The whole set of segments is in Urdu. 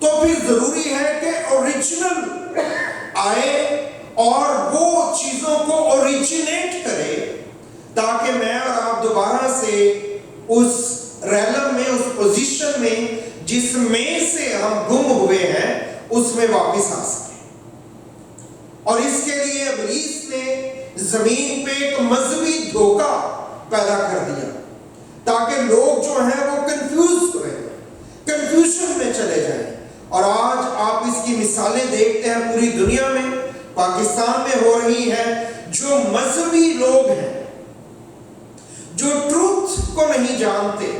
تو پھر ضروری ہے کہ اوریجنل آئے اور وہ چیزوں کو اوریجنیٹ کرے، تاکہ میں اور آپ دوبارہ سے اس ریلم میں، اس پوزیشن میں جس میں سے ہم گم ہوئے ہیں اس میں واپس آ سکیں۔ اور اس کے لیے ابلیس نے زمین پہ ایک مذہبی دھوکہ پیدا کر دیا، تاکہ لوگ جو ہیں وہ کنفیوز ہوئے، کنفیوژن میں چلے جائیں۔ اور آج آپ اس کی مثالیں دیکھتے ہیں پوری دنیا میں، پاکستان میں ہو رہی ہیں۔ جو مذہبی لوگ ہیں، جو ٹروتھ کو نہیں جانتے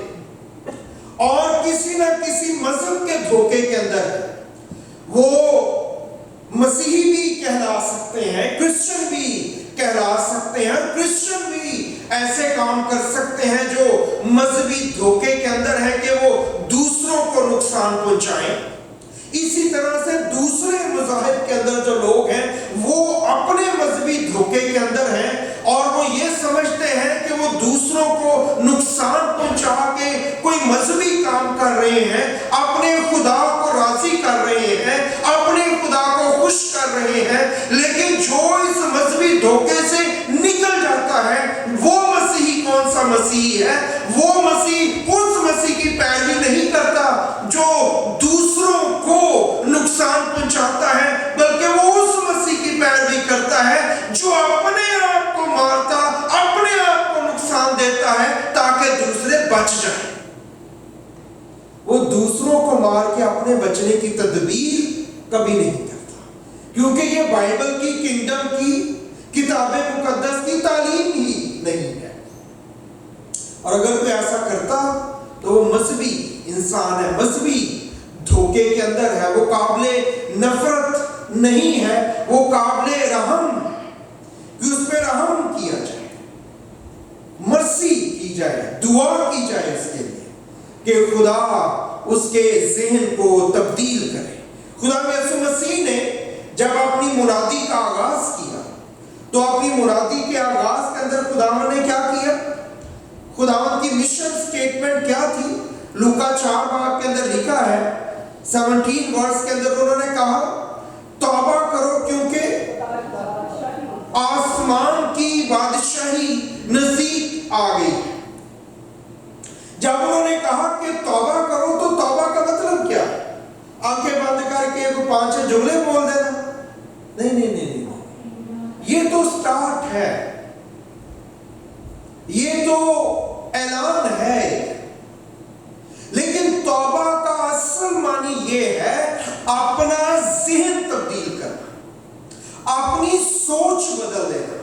اور کسی نہ کسی مذہب کے دھوکے کے اندر وہ مسیحی بھی کہلا سکتے ہیں، کرسچن بھی کہلا سکتے ہیں، کرسچن بھی ایسے کام کر سکتے ہیں جو مذہبی دھوکے کے اندر ہے کہ وہ دوسروں کو نقصان پہنچائیں۔ اسی طرح سے دوسرے مذاہب کے اندر جو لوگ ہیں وہ اپنے مذہبی دھوکے کے اندر ہیں، اور وہ یہ سمجھتے ہیں کہ وہ دوسروں کو نقصان پہنچا کے کوئی مذہبی کام کر رہے ہیں، اپنے خدا کو راضی کر رہے ہیں، اپنے خدا کو خوش کر رہے ہیں۔ لیکن جو اس مذہبی دھوکے سے نکل جاتا ہے وہ مسیحی کون سا مسیحی ہے؟ وہ مسیح اس مسیح کی پیروی نہیں کرتا جو دوسروں کو نقصان پہنچاتا ہے، بلکہ وہ اس مسیح کی پیروی کرتا ہے جو اپنے آپ کو مارتا، اپنے آپ کو نقصان دیتا ہے تاکہ دوسرے بچ جائیں۔ وہ دوسروں کو مار کے اپنے بچنے کی تدبیر کبھی نہیں کرتا، کیونکہ یہ بائبل کی، کنگڈم کی، کتاب مقدس کی تعلیم ہی نہیں ہے۔ اور اگر کوئی ایسا کرتا تو وہ مذہبی انسان ہے، مذہبی دھوکے کے اندر ہے، وہ قابل نفرت نہیں ہے، وہ قابل رحم ہے کہ اس پہ رحم کیا جائے، مرسی کی جائے، دعا کی جائے اس کے لیے کہ خدا اس کے ذہن کو تبدیل کرے۔ خدا یسوع مسیح نے جب اپنی منادی کا آغاز کیا تو اپنی منادی کے آغاز کے اندر خداوند نے کیا کیا؟ خداوند کی مشن سٹیٹمنٹ کیا تھی؟ لوکا 4 باب کے اندر لکھا ہے 17 ورس کے اندر انہوں نے کہا توبہ کرو کیونکہ آسمان کی بادشاہی نزدیک آ گئی۔ جب انہوں نے کہا کہ توبہ کرو تو توبہ کا مطلب کیا؟ آنکھیں بند کر کے 5 جملے بول دینا؟ نہیں نہیں نہیں نہیں، یہ تو سٹارٹ ہے، یہ تو اعلان ہے، لیکن توبہ کا اصل معنی یہ ہے اپنا ذہن تبدیل کرنا، اپنی سوچ بدل دینا،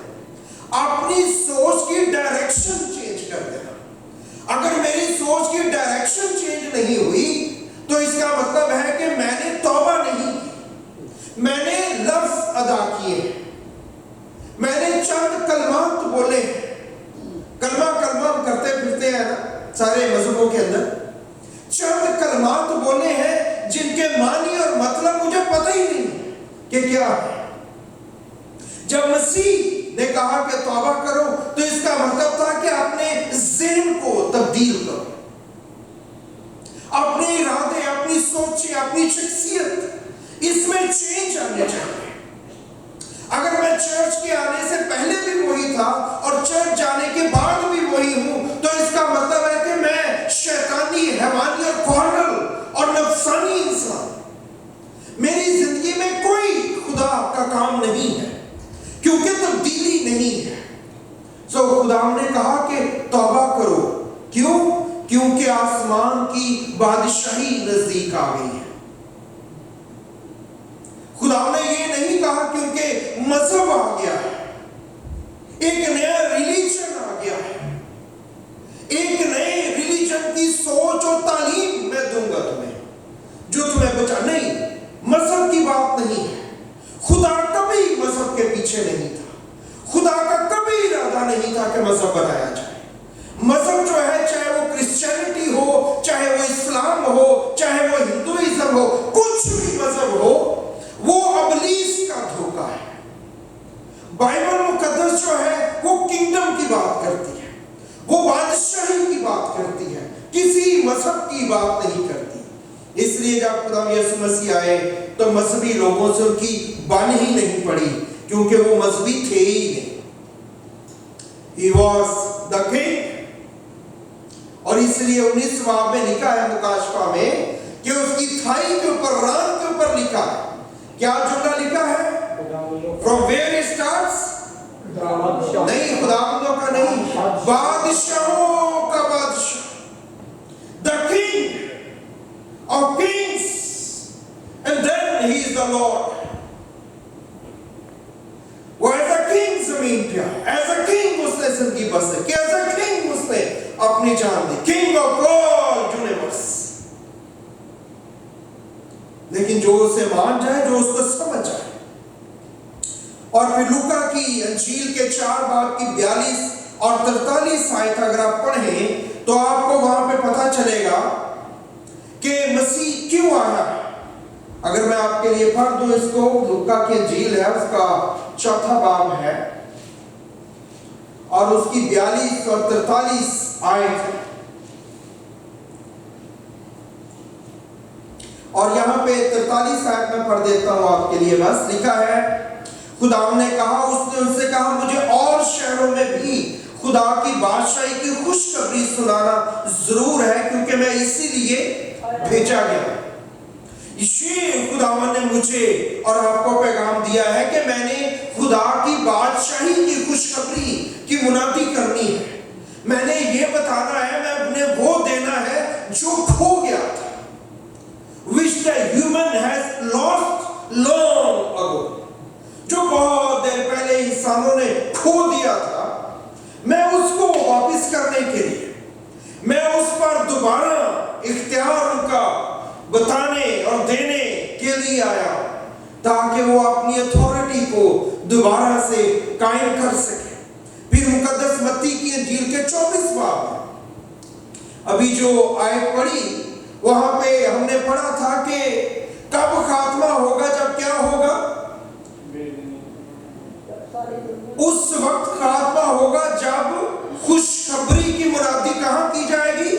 اپنی سوچ کی ڈائریکشن چینج کر دینا۔ اگر میری سوچ کی ڈائریکشن چینج نہیں ہوئی تو اس کا مطلب ہے کہ میں نے توبہ نہیں کی، میں نے لفظ ادا کیے، میں نے چند کلمات بولے، کلمہ ہم کرتے پھرتے ہیں نا سارے مذہبوں کے اندر، چند کلمات بولے ہیں جن کے معنی اور مطلب مجھے پتہ ہی نہیں کہ کیا ہے۔ جب مسیح نے کہا کہ توبہ کرو تو اس کا مطلب تھا کہ اپنے ذہن کو تبدیل کرو، اپنے ارادے، اپنی سوچیں، اپنی شخصیت، اس میں چینج آنے چاہیے۔ اگر میں چرچ کے آنے سے پہلے بھی وہی تھا اور چرچ جانے کے بعد بھی وہی ہوں تو اس کا مطلب ہے کہ میں شیطانی، حیوانی اور کارنل اور نفسانی انسان، میری زندگی میں کوئی خدا کا کام نہیں ہے کیونکہ تبدیلی نہیں ہے۔ سو خدا نے کہا کہ توبہ کرو، کیوں؟ کیونکہ آسمان کی بادشاہی نزدیک آ گئی ہے۔ خدا نے یہ نہیں کہا کیونکہ مذہب آ گیا ہے، ایک نیا ریلیجن آ گیا ہے، ایک نئے ریلیجن کی سوچ اور تعلیم میں دوں گا تمہیں جو تمہیں بچا۔ نہیں، مذہب کی بات نہیں ہے۔ خدا کبھی مذہب کے پیچھے نہیں تھا، خدا کا کبھی ارادہ نہیں تھا کہ مذہب بنایا جائے۔ مذہب جو ہے، چاہے وہ کرسچینٹی ہو، چاہے وہ اسلام ہو، چاہے وہ ہندوازم ہو، کچھ بھی مذہب ہو، وہ ابلیس کا دھوکہ ہے۔ بائبل مقدس جو ہے وہ کنگڈم کی بات کرتی ہے، وہ بادشاہی کی بات کرتی ہے، کسی مذہب کی بات نہیں کرتی۔ اس لیے جب خدا یسوع یسوع مسیح آئے تو مذہبی لوگوں سے ان کی بن ہی نہیں پڑی، کیونکہ وہ مذہبی تھے ہی نہیں. He was the king. اور اس لیے 19 باب میں لکھا ہے مکاشفہ میں کہ اس کی تھائی کے اوپر، ران کے اوپر لکھا ہے. کیا جملہ لکھا ہے؟ From where it starts؟ نہیں، خداوندوں کا نہیں، بادشاہوں کا بادشاہ. The king of kings. And then he is the Lord. وہ ایز اے کنگ زمین پہ آیا، ایز اے کنگ اس نے زندگی بسر کی، ایز اے کنگ اس نے اپنی جان دی. King of all universe. لیکن جو اسے مان جائے، جو اس کو سمجھ جائے. اور پھر لوکا کی انجیل کے 4 باب کی 42 اور 43 آیت اگر آپ پڑھیں تو آپ کو وہاں پہ پتہ چلے گا کہ مسیح کیوں آیا. اگر میں آپ کے لیے پڑھ دوں اس کو، لوکا کی انجیل ہے، اس کا 4 باب ہے اور اس کی 42 اور 43 آیت ہے. اور یہاں پہ 43 آیت میں پڑھ دیتا ہوں آپ کے لیے. بس لکھا ہے، خداوند نے کہا، اس نے ان سے کہا، مجھے اور شہروں میں بھی خدا کی بادشاہی کی خوشخبری سنانا ضرور ہے، کیونکہ میں اسی لیے بھیجا گیا. یہ خداوند نے مجھے اور آپ کو پیغام دیا ہے کہ میں نے خدا کی بادشاہی کی خوشخبری کی منادی کرنی ہے. میں نے یہ بتانا ہے، میں نے وہ دینا ہے جو کھو گیا تھا، which the human has lost long ago. جو بہت دیر پہلے انسانوں نے کھو دیا تھا، میں اس کو واپس کرنے کے لیے، میں اس پر دوبارہ اختیار ان کا بتانے اور دینے کے لیے آیا، تاکہ وہ اپنی اتھارٹی کو دوبارہ سے قائم کر سکے. پھر مقدس متی کی انجیل کے 24 باب میں ابھی جو آیت پڑھی، وہاں پہ ہم نے پڑھا تھا کہ کب خاتمہ ہوگا، جب کیا ہوگا؟ اس وقت خاتمہ ہوگا جب خوشخبری کی منادی کہاں کی جائے گی؟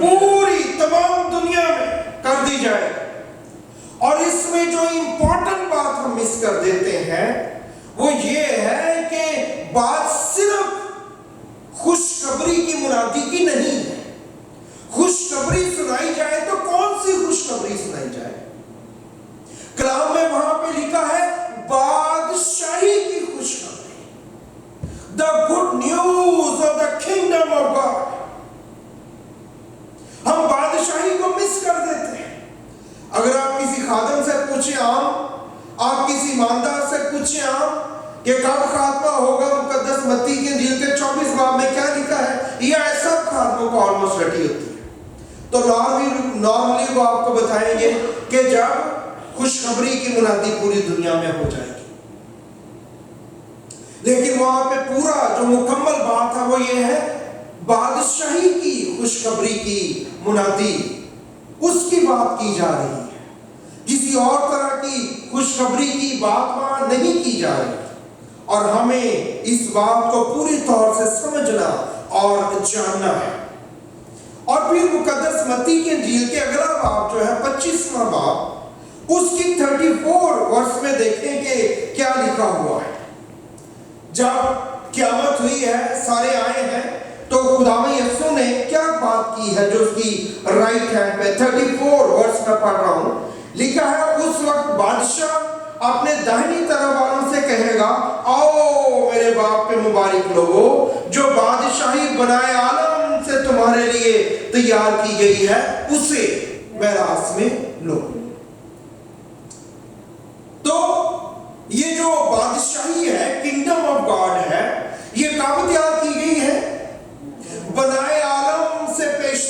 پوری تمام دنیا میں کر دی جائے گی. اور اس میں جو امپورٹنٹ بات ہم مس کر دیتے ہیں وہ یہ ہے کہ بات صرف خوشخبری کی منادی کی نہیں ہے. خوشخبری سنائی جائے تو کون سی خوشخبری سنائی جائے؟ کلام میں وہاں پہ لکھا ہے بادشاہی کی خوشخبری. The good news of the kingdom of God. ہم بادشاہی کو مس کر دیتے ہیں. اگر آپ کسی خادم سے پوچھیں آپ کسی ایماندار سے پوچھیں کہ کب خاتمہ ہوگا، مقدس متی کی انجیل کے 24 باب میں کیا لکھا ہے، یہ سب خاتموں کو آلموسٹ رٹی ہوتی ہے. تو نارملی وہ آپ کو بتائیں گے کہ جب خوشخبری کی منادی پوری دنیا میں ہو جائے گی. لیکن وہاں پہ پورا جو مکمل بات ہے وہ یہ ہے، بادشاہی کی خوشخبری کی منادی، اس کی بات کی جا رہی ہے. کسی اور طرح کی خوشخبری کی بات وہاں نہیں کی جا رہی. اور ہمیں اس بات کو پوری طور سے سمجھنا اور جاننا ہے. اور پھر مقدس متی کی انجیل کے اگلا باب جو ہے 25واں باب، اس کی 34 ورس میں دیکھیں کہ کیا لکھا ہوا ہے. جب قیامت ہوئی ہے، سارے آئے ہیں، تو خداوند یسوع نے کیا بات کی ہے جو اس کی رائٹ ہینڈ پہ 34 ورس میں پڑھ رہا ہوں. لکھا ہے، اس وقت بادشاہ اپنے داہنی طرف والوں سے کہے گا، آؤ میرے باپ پہ مبارک لوگو، جو بادشاہی بنائے عالم سے تمہارے لیے تیار کی گئی ہے، اسے میراث میں لو. تو یہ جو بادشاہی ہے، کنگڈم آف گاڈ ہے، یہ کب تیار کی گئی ہے؟ بنائے عالم سے پیش.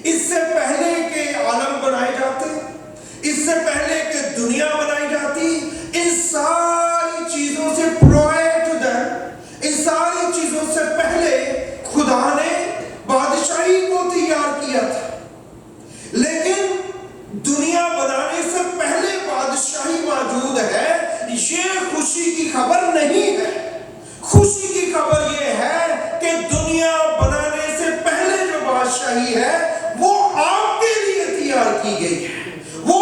اس سے پہلے کہ عالم بنائے جاتے، اس سے پہلے کہ دنیا بنائی جاتی، ان ساری چیزوں سے پرائر ٹو دیٹ، ان ساری چیزوں سے پہلے خدا نے بادشاہی کو تیار کیا تھا. لیکن دنیا بنانے سے پہلے بادشاہی موجود ہے. یہ خوشی کی خبر نہیں ہے. خوشی کی خبر یہ ہے کہ دنیا بنانے سے پہلے جو بادشاہی ہے وہ آپ کے لیے تیار کی گئی ہے. وہ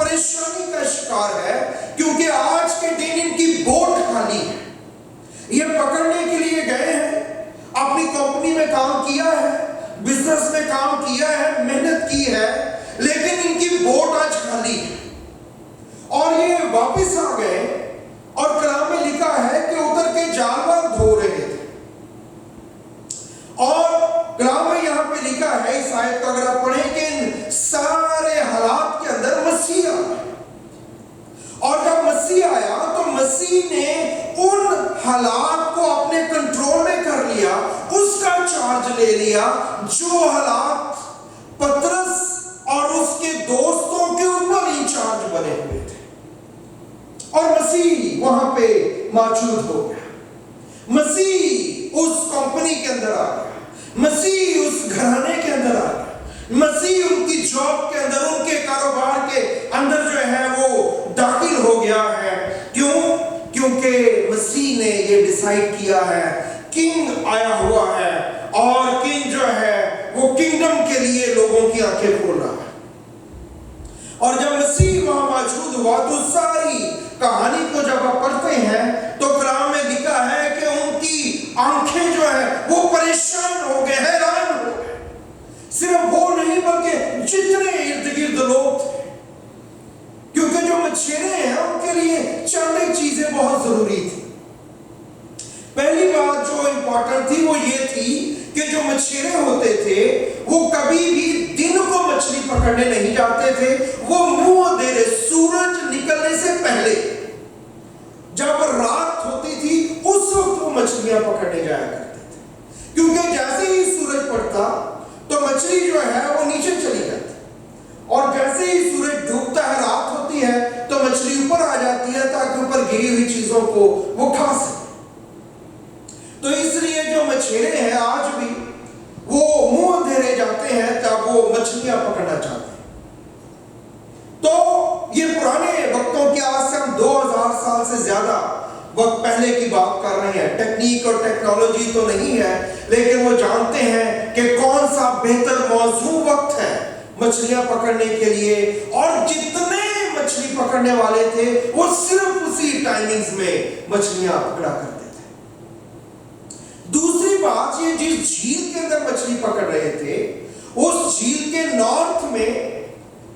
پریشانی کا شکار ہے، کیونکہ آج کے دن ان کی بوٹ خالی ہے۔ یہ پکڑنے کے لیے گئے ہیں، اپنی کمپنی میں کام کیا ہے، بزنس میں کام کیا ہے، محنت کی ہے، لیکن ان کی بوٹ آج خالی ہے، اور یہ واپس آ گئے، اور کلام میں لکھا ہے کہ اتر کے جال دھو رہے تھے۔ اور کلام میں یہاں پہ لکھا ہے، اس آیت کو اگر آپ پڑھیں، کہ ان سارے حالات کے اندر مسیح آیا، اور جب مسیح آیا تو مسیح نے ان حالات کو اپنے کنٹرول میں کر لیا، اس کا چارج لے لیا جو حالات پترس اور اس کے دوستوں کے اوپر انچارج بنے ہوئے تھے، اور مسیح وہاں پہ موجود ہو گیا۔ مسیح اس کمپنی کے اندر آ گیا، مسیح اس گھرانے کے اندر آ گیا، مسیح ان کی جاب کے اندر، ان کے کاروبار کے اندر جو ہے وہ داخل ہو گیا ہے۔ کیوں؟ کیونکہ مسیح نے یہ ڈیسائیڈ کیا ہے، کنگ آیا ہوا ہے، اور کنگ جو ہے وہ کنگڈم کے لیے لوگوں کی آنکھیں کھول رہا ہے۔ اور جب مسیح وہاں موجود ہوا تو ساری کہانی کو جب آپ پڑھتے ہیں تو کلام میں لکھا ہے کہ ان کی آنکھیں جو ہے وہ پریشان ہو گئے، حیران ہو گئے۔ صرف وہ نہیں بلکہ جتنے ارد گرد لوگ تھے، کیونکہ جو مچھیرے ہیں ان کے لیے چند ایک چیزیں بہت ضروری تھی۔ پہلی بات جو امپورٹنٹ تھی وہ یہ تھی کہ جو مچھیرے ہوتے تھے وہ کبھی بھی دن کو مچھلی پکڑنے نہیں جاتے تھے، وہ منہ اندھیرے سورج نکلنے سے پہلے جب رات ہوتی تھی اس وقت وہ مچھلیاں پکڑنے جایا کرتے تھے، کیونکہ جیسے ہی سورج پڑتا تو مچھلی جو ہے وہ نیچے چلی جاتی، اور جیسے ہی سورج ڈوبتا ہے، رات ہوتی ہے، تو مچھلی اوپر آ جاتی ہے تاکہ اوپر گری ہوئی چیزوں کو وہ کھا سکے۔ تو اس لیے جو مچھیرے ہیں آج بھی وہ منہ اندھیرے جاتے ہیں جب وہ مچھلیاں پکڑنا چاہتے ہیں۔ تو یہ پرانے وقتوں کے، آج سے ہم 2000 سال سے زیادہ وقت پہلے کی بات کر رہے ہیں، ٹیکنیک اور ٹیکنالوجی تو نہیں ہے، لیکن وہ جانتے ہیں کہ کون سا بہتر موزوں وقت ہے مچھلیاں پکڑنے کے لیے، اور جتنے مچھلی پکڑنے والے تھے وہ صرف اسی ٹائمنگز میں مچھلیاں پکڑا کرتے تھے۔ دوسری بات، یہ جس جھیل کے اندر مچھلی پکڑ رہے تھے اس جھیل کے نارتھ میں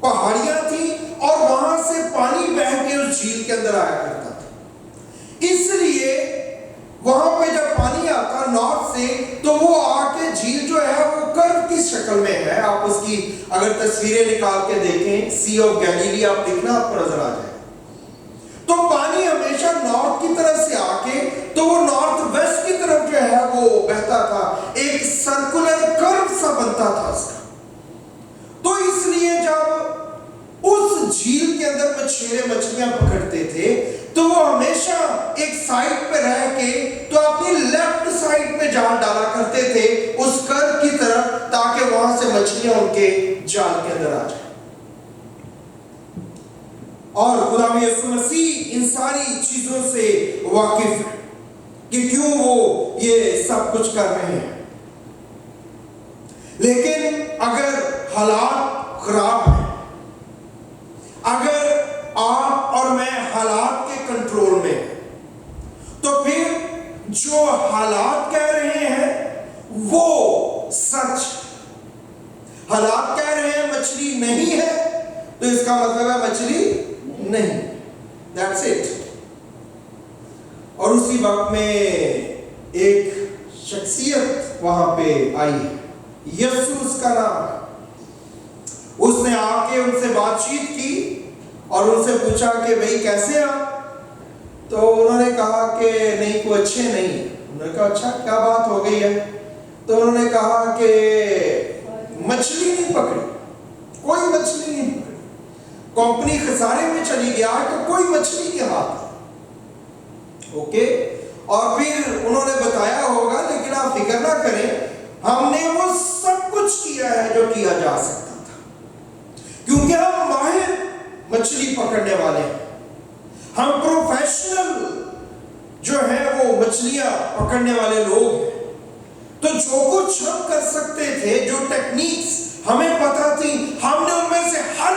پہاڑیاں تھیں، اور وہاں سے پانی بہہ کے اس جھیل کے اندر آیا کرتا تھا، اس لیے وہاں پہ جب پانی آتا نارتھ سے تو وہ آ کے جھیل جو ہے وہ کرو کی شکل میں ہے۔ آپ اس کی اگر تصویریں نکال کے دیکھیں، سی آف گیلیلی آپ دیکھنا، آپ کو نظر آ جائے، تو پانی ہمیشہ نارتھ کی طرف سے آ کے تو وہ نارتھ ویسٹ کی طرف جو ہے وہ بہتا تھا، ایک سرکولر کرو سا بنتا تھا اس کا۔ تو اس لیے جب اس جھیل کے اندر مچھیرے مچھلیاں پکڑتے تھے تو وہ ہمیشہ ایک سائڈ پہ رہ کے تو اپنی لیفٹ سائڈ پہ جال ڈالا کرتے تھے اس کرو کی طرف، تاکہ وہاں سے مچھلیاں ان کے جال کے اندر آ جائیں۔ اور خدا یسوع مسیح ان ساری چیزوں سے واقف ہے کہ کیوں وہ یہ سب کچھ کر رہے ہیں، لیکن اگر حالات خراب ہیں، اگر آپ اور میں حالات کے کنٹرول میں تو پھر جو حالات کہہ رہے ہیں وہ سچ۔ حالات کہہ رہے ہیں مچھلی نہیں ہے تو اس کا مطلب ہے مچھلی نہیں، that's it۔ اور اسی وقت میں ایک شخصیت وہاں پہ آئی ہے، یسوع اس کا نام ہے۔ اس نے آ کے ان سے بات چیت کی اور ان سے پوچھا کہ بھئی کیسے آپ؟ تو انہوں نے کہا کہ نہیں، کوئی اچھے نہیں۔ انہوں نے کہا اچھا کیا بات ہو گئی ہے؟ تو انہوں نے کہا کہ مچھلی نہیں پکڑی، کوئی مچھلی نہیں پکڑی، کمپنی خسارے میں چلی گیا تو کوئی مچھلی نہیں ہاتھ۔ اوکے، اور پھر انہوں نے بتایا ہوگا لیکن آپ فکر نہ کریں، ہم نے وہ سب کچھ کیا ہے جو کیا جا سکتا تھا، کیونکہ ہم ماہر مچھلی پکڑنے والے ہیں، ہم پروفیشنل جو ہیں وہ مچھلیاں پکڑنے والے لوگ ہیں۔ تو جو کچھ ہم کر سکتے تھے، جو ٹیکنیکس ہمیں پتا تھی، ہم نے ان میں سے ہر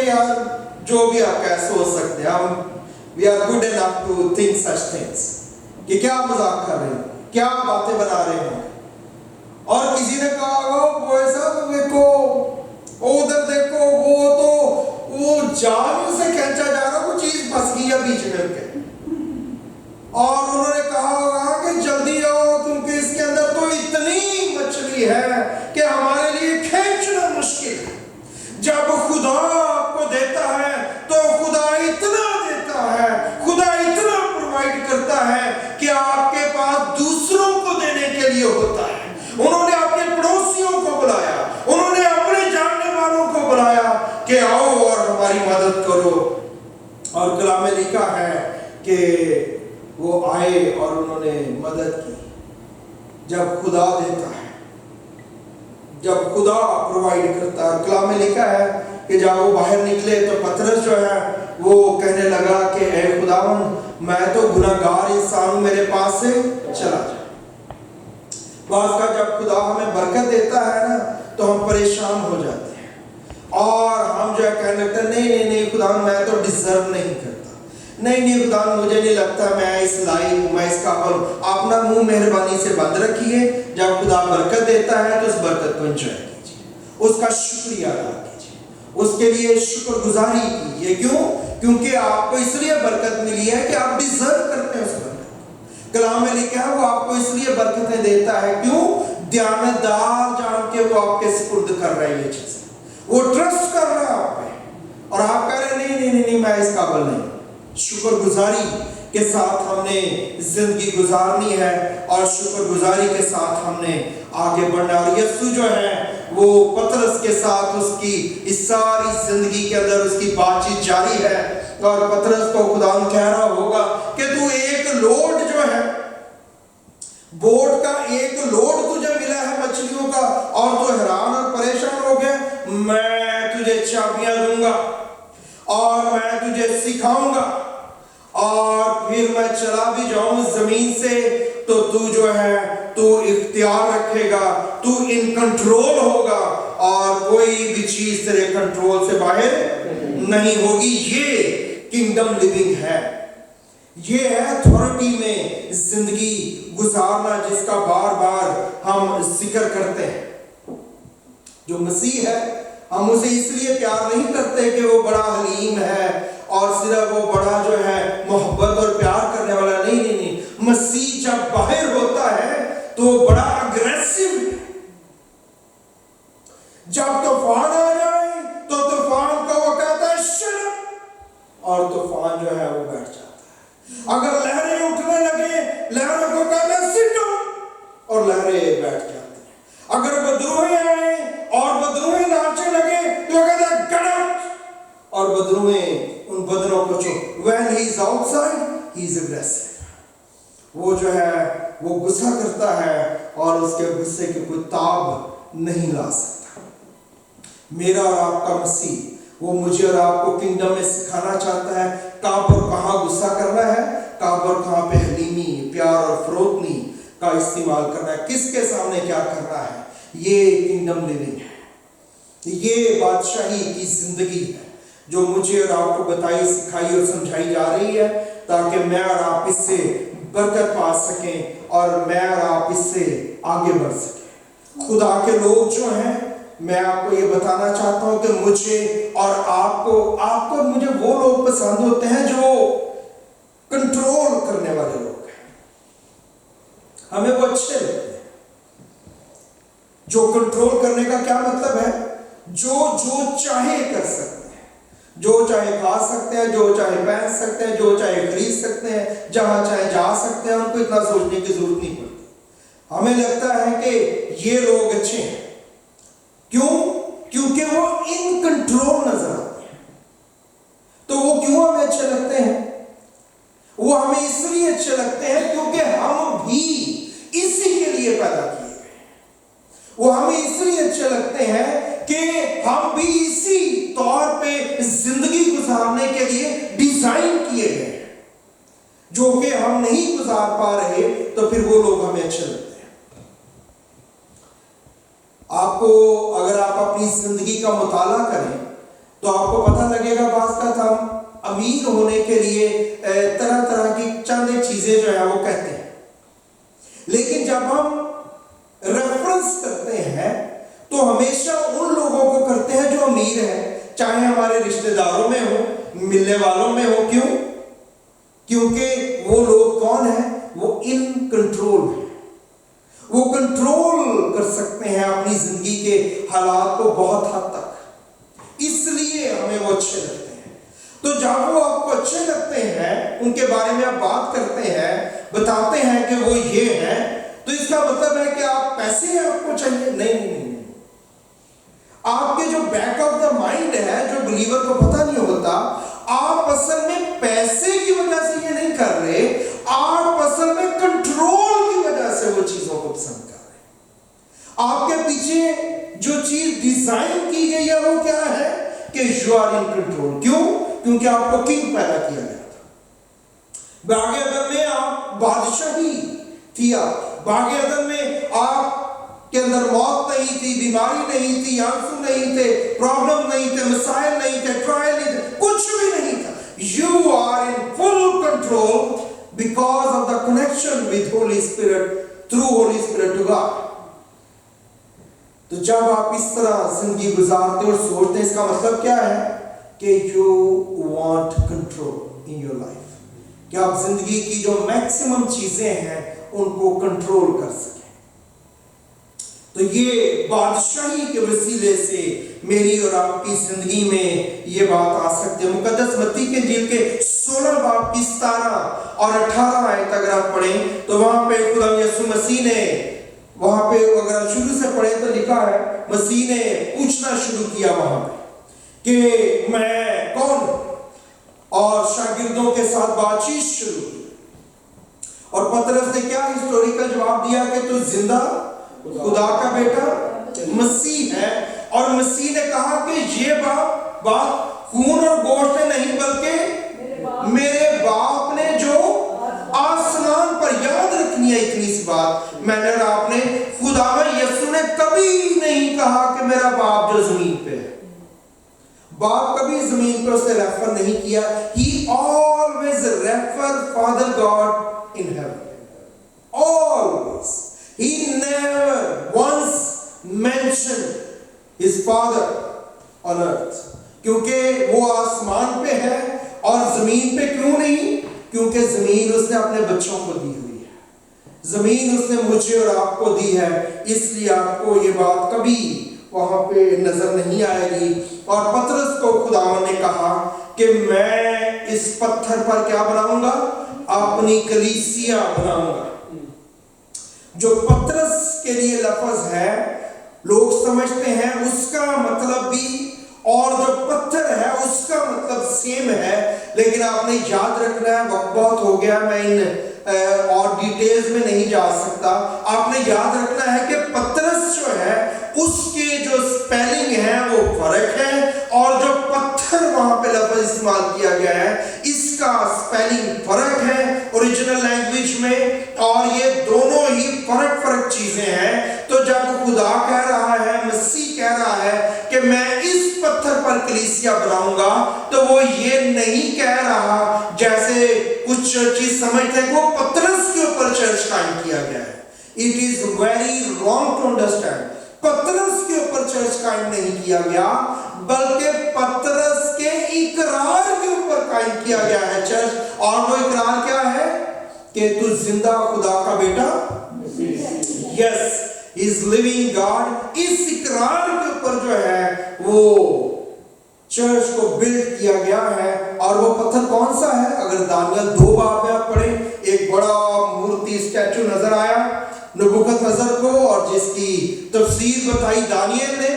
کہ یار جو بھی آپ کیا سوچ سکتے ہیں، ہم we are good enough to think such things کہ کیا مذاق کر رہے ہیں، کیا باتیں بنا رہے ہیں. اور کسی نے کہا ہوگا وہ صاحب دیکھو ادھر دیکھو وہ جان سے کھینچا جا رہا، وہ چیز پھنس گئی ہے بیچ میں کے. اور انہوں نے کہا ہوگا کہ جلدی آؤ کیونکہ اس کے اندر تو اتنی مچھلی ہے کہ ہمارے لیے کھینچنا مشکل ہے. جب خدا آپ کو دیتا ہے تو خدا اتنا دیتا ہے، خدا اتنا پرووائڈ کرتا ہے کہ آپ کے پاس دوسروں کو دینے کے لیے ہوتا ہے. انہوں نے اپنے پڑوسیوں کو بلایا، انہوں نے اپنے جاننے والوں کو بلایا کہ آؤ اور ہماری مدد کرو. اور کلام میں لکھا ہے کہ وہ آئے اور انہوں نے مدد کی. جب خدا دیتا ہے، جب خدا پرووائڈ کرتا ہے. کلام میں لکھا ہے کہ جب وہ باہر نکلے تو پطرس جو ہے وہ کہنے لگا کہ اے خداوند میں تو گناہگار انسان ہوں، میرے پاس سے چلا جا. بعض کا جب خدا ہمیں برکت دیتا ہے نا تو ہم پریشان ہو جاتے ہیں اور ہم جو ہے کہنے لگتے ہیں نہیں خدا میں تو ڈیزرو نہیں کرتا، نہیں خدا مجھے نہیں لگتا میں اس لائق ہوں، میں اس قابل ہوں. اپنا منہ مہربانی سے بند رکھیے. جب خدا برکت دیتا ہے تو اس برکت کو انجوائے کیجیے، اس کا شکریہ ادا کیجیے، اس کے لیے شکر گزاری کیجیے. کیونکہ آپ کو اس لیے برکت ملی ہے کہ آپ ڈیزرو کرتے ہیں اس برکت. کلام میں لکھا ہے وہ آپ کو اس لیے برکتیں دیتا ہے، کیوں؟ دیانتدار جان کے وہ آپ کے سپرد کر رہا ہے یہ چیز، وہ ٹرسٹ کر رہا ہے آپ پہ، اور آپ کہہ رہے ہیں نہیں میں اس قابل نہیں. شکر گزاری کے ساتھ ہم نے زندگی گزارنی ہے اور شکر گزاری کے ساتھ ہم نے آگے بڑھنا. اور یسوع جو ہے وہ پطرس کے ساتھ اس کی اس ساری زندگی کے اندر اس کی بات چیت جاری ہے. اور پطرس کو خدا کہہ رہا ہوگا کہ تو ایک لوڈ جو ہے بوٹ کا ایک لوڈ تجھے ملا ہے مچھلیوں کا اور تو حیران اور پریشان ہو گیا. میں تجھے چابیاں دوں گا اور میں تجھے سکھاؤں گا اور پھر میں چلا بھی جاؤں زمین سے تو تو جو ہے تو اختیار رکھے گا، تو ان کنٹرول ہوگا اور کوئی بھی چیز تیرے کنٹرول سے باہر نہیں ہوگی. یہ کنگڈم لیونگ ہے، یہ ہے اتھارٹی میں زندگی گزارنا جس کا بار بار ہم ذکر کرتے ہیں. جو مسیح ہے ہم اسے اس لیے پیار نہیں کرتے کہ وہ بڑا حلیم ہے اور صرف وہ بڑا جو ہے محبت اور پیار کرنے والا. نہیں مسیح جب باہر ہوتا ہے تو وہ بڑا اگریسو ہے. جب طوفان آ جائے تو طوفان کا وہ کہتا ہے شٹ، اور طوفان جو ہے وہ بیٹھ جاتا ہے. اگر لہریں اٹھنے لگے لہروں کو کہتا ہے سٹ ڈاؤن، اور لہریں بیٹھ جاتی ہیں. اگر بدروہیں آئیں اور بدروہیں ناچنے لگے تو وہ کہتا ہے گٹ آؤٹ، اور بدروہیں ان بدروں کو چھوڑ. when he is outside he is aggressive. وہ جو ہے وہ غصہ کرتا ہے اور اس کے غصے کی کوئی تاب نہیں لا سکتا. میرا اور آپ کا مسیح وہ مجھے اور آپ کو کنگڈم میں سکھانا چاہتا ہے کہاں پر کہاں غصہ کرنا ہے، کہاں پر کہاں پہ حلیمی پیار اور فروتنی کا استعمال کرنا ہے، کس کے سامنے کیا کرنا ہے. یہ کنگڈم لیونگ ہے، یہ بادشاہی کی زندگی ہے جو مجھے اور آپ کو بتائی سکھائی اور سمجھائی جا رہی ہے تاکہ میں اور آپ اس سے برکت پا سکیں اور میں اور آپ اس سے آگے بڑھ سکیں. خدا کے لوگ جو ہیں میں آپ کو یہ بتانا چاہتا ہوں کہ مجھے اور آپ کو مجھے وہ لوگ پسند ہوتے ہیں جو کنٹرول کرنے والے لوگ ہیں. ہمیں وہ اچھے لگتے ہیں. جو کنٹرول کرنے کا کیا مطلب ہے؟ جو چاہے کر سکتے ہیں، جو چاہے کھا سکتے ہیں، جو چاہے پہن سکتے ہیں، جو چاہے خرید سکتے ہیں، جہاں چاہے جا سکتے ہیں. ان کو اتنا سوچنے کی ضرورت نہیں پڑتی. ہمیں لگتا ہے کہ یہ لوگ اچھے ہیں. کیوں؟ کیونکہ وہ ان کنٹرول نظر آتے ہیں. تو وہ کیوں ہمیں اچھے لگتے ہیں؟ وہ ہمیں اس لیے اچھے لگتے ہیں کیونکہ ہم بھی اسی کے لیے پیدا کیے گئے. وہ ہمیں اس لیے اچھے لگتے ہیں کہ ہم بھی اسی طور پہ زندگی گزارنے کے لیے ڈیزائن کیے گئے ہیں. جو کہ ہم نہیں گزار پا رہے تو پھر وہ لوگ ہمیں اچھے لگتے ہیں. آپ کو اگر آپ اپنی زندگی کا مطالعہ کریں تو آپ کو پتہ جگہ بعض کا ہم امیر ہونے کے لیے طرح طرح کی چند چیزیں جو ہے وہ کہتے ہیں، لیکن جب ہم ریفرنس کرتے ہیں تو ہمیشہ ان لوگوں کو کرتے ہیں جو امیر ہیں، چاہے ہمارے رشتہ داروں میں ہو، ملنے والوں میں ہو۔ کیوں؟ کیونکہ وہ لوگ کون ہیں؟ وہ ان کنٹرول ہیں، وہ کنٹرول کر سکتے ہیں اپنی زندگی کے حالات کو بہت حد تک، اس لیے ہمیں وہ اچھے لگتے ہیں۔ تو جب وہ آپ کو اچھے لگتے ہیں، ان کے بارے میں آپ بات کرتے ہیں، بتاتے ہیں کہ وہ یہ ہے، تو اس کا مطلب ہے کہ آپ پیسے آپ کو چاہیے؟ نہیں۔ آپ کے جو بیک آف دا مائنڈ ہے، جو بلیور کو پتہ نہیں ہوتا، آپ اصل میں پیسے کی وجہ سے یہ نہیں کر رہے، آپ اصل میں کنٹرول کی وجہ سے وہ چیزوں کو پسند کر رہے ہیں۔ آپ کے پیچھے جو چیز ڈیزائن کی گئی ہے وہ کیا ہے کہ یو آر ان کنٹرول۔ کیوں؟ کیونکہ آپ کو کنگ پیدا کیا گیا تھا۔ باغ عدن میں آپ بادشاہی تھی، باغ عدن میں آپ کے اندر موت نہیں تھی، بیماری نہیں تھی، آنسو نہیں تھے، پرابلم نہیں تھے، مسائل نہیں تھے، ٹرائل نہیں تھے، کچھ بھی نہیں تھا۔ You are in full control because of the connection with Holy Spirit, through Holy Spirit to God۔ تو جب آپ اس طرح زندگی گزارتے اور سوچتے ہیں، اس کا مطلب کیا ہے کہ you want control in your life، کہ آپ زندگی کی جو میکسیمم چیزیں ہیں ان کو کنٹرول کر سکیں۔ تو یہ بادشاہی کے وسیلے سے میری اور آپ کی زندگی میں یہ بات آ سکتی ہے۔ مقدس متی کے انجیل کے 16 باب کی 17 اور 18 آیت اگر آپ پڑھیں تو وہاں پہ خدا یسوع مسیح نے، وہاں پہ اگر شروع سے پڑھیں تو لکھا ہے، مسیح نے پوچھنا شروع کیا وہاں پہ کہ میں کون ہوں، اور شاگردوں کے ساتھ بات چیت شروع کی، اور پطرس نے کیا ہسٹوریکل جواب دیا کہ تو زندہ خدا کا بیٹا مسیح ہے، اور مسیح نے کہا کہ یہ بات خون اور گوشت نے نہیں بلکہ میرے باپ نے جو آسمان پر۔ یاد رکھنی ہے اتنی سی بات، میں نے اور آپ نے، خداوند یسوع نے کبھی نہیں کہا کہ میرا باپ جو زمین پہ ہے۔ باپ کبھی زمین پر اس نے ریفر نہیں کیا۔ He always refer Father God in heaven. Always. He never once mentioned his father on earth. کیونکہ وہ آسمان پہ ہے اور زمین پہ کیوں نہیں؟ کیونکہ زمین اس نے اپنے بچوں کو دی ہوئی ہے، زمین اس نے مجھے اور آپ کو دی ہے، اس لیے آپ کو یہ بات کبھی وہاں پہ نظر نہیں آئے گی۔ اور پطرس کو خداوند نے کہا کہ میں اس پتھر پر کیا بناؤں گا؟ اپنی کلیسیا بناؤں گا۔ جو پطرس کے لیے لفظ ہے لوگ سمجھتے ہیں اس کا مطلب بھی اور جو پتھر ہے اس کا مطلب سیم ہے، لیکن آپ نے یاد رکھنا ہے، وقت بہت ہو گیا، میں ان اور ڈیٹیلز میں نہیں جا سکتا۔ آپ نے یاد رکھنا ہے کہ پطرس جو ہے اس کے جو سپیلنگ ہے وہ فرق ہے، اور جو پتھر وہاں پہ لفظ استعمال کیا گیا ہے اس کا سپیلنگ فرق ہے اوریجنل لینگویج میں، اور یہ دونوں ہی فرق چیزیں ہیں۔ تو جب خدا کہہ رہا ہے، مسیح کہہ رہا ہے کہ میں اس پتھر پر کلیسیا بناؤں گا، تو وہ یہ نہیں کہہ رہا جیسے کچھ چیز سمجھتے ہیں کہ وہ پطرس کے اوپر چرچ قائم کیا گیا ہے۔ It is very wrong to understand. پطرس کے اوپر چرچ قائم نہیں کیا گیا، بلکہ پطرس کے اقرار کے اوپر قائم کیا گیا ہے چرچ، اور وہ اقرار کیا ہے کہ تو زندہ خدا کا بیٹا، یس ہی از لیونگ گاڈ۔ اس اقرار کے اوپر جو ہے وہ چرچ کو بلڈ کیا گیا ہے۔ اور وہ پتھر کون سا ہے؟ اگر دانیل 2 باب میں آپ پڑھیں، ایک بڑا مورتی اسٹیچو نظر آیا نبوکت نظر کو، اور جس کی تفسیر بتائی دانیل نے۔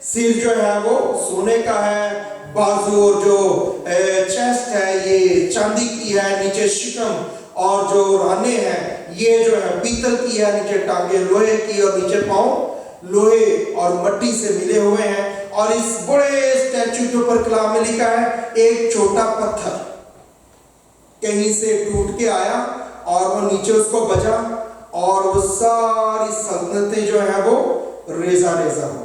سر جو ہے وہ سونے کا ہے، بازو اور جو چیسٹ ہے یہ چاندی کی ہے، نیچے شکم اور جو رانے ہیں یہ جو ہے پیتل کی ہے، نیچے ٹانگیں لوہے کی اور نیچے پاؤں لوہے اور مٹی سے ملے ہوئے ہیں۔ اور اس بڑے اسٹیچو کے اوپر کلام میں لکھا ہے ایک چھوٹا پتھر کہیں سے ٹوٹ کے آیا اور وہ نیچے اس کو بجا، اور وہ ساری سلطنتیں جو ہیں وہ ریزہ ریزہ ہو۔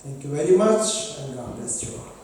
Thank you very much and God bless you all.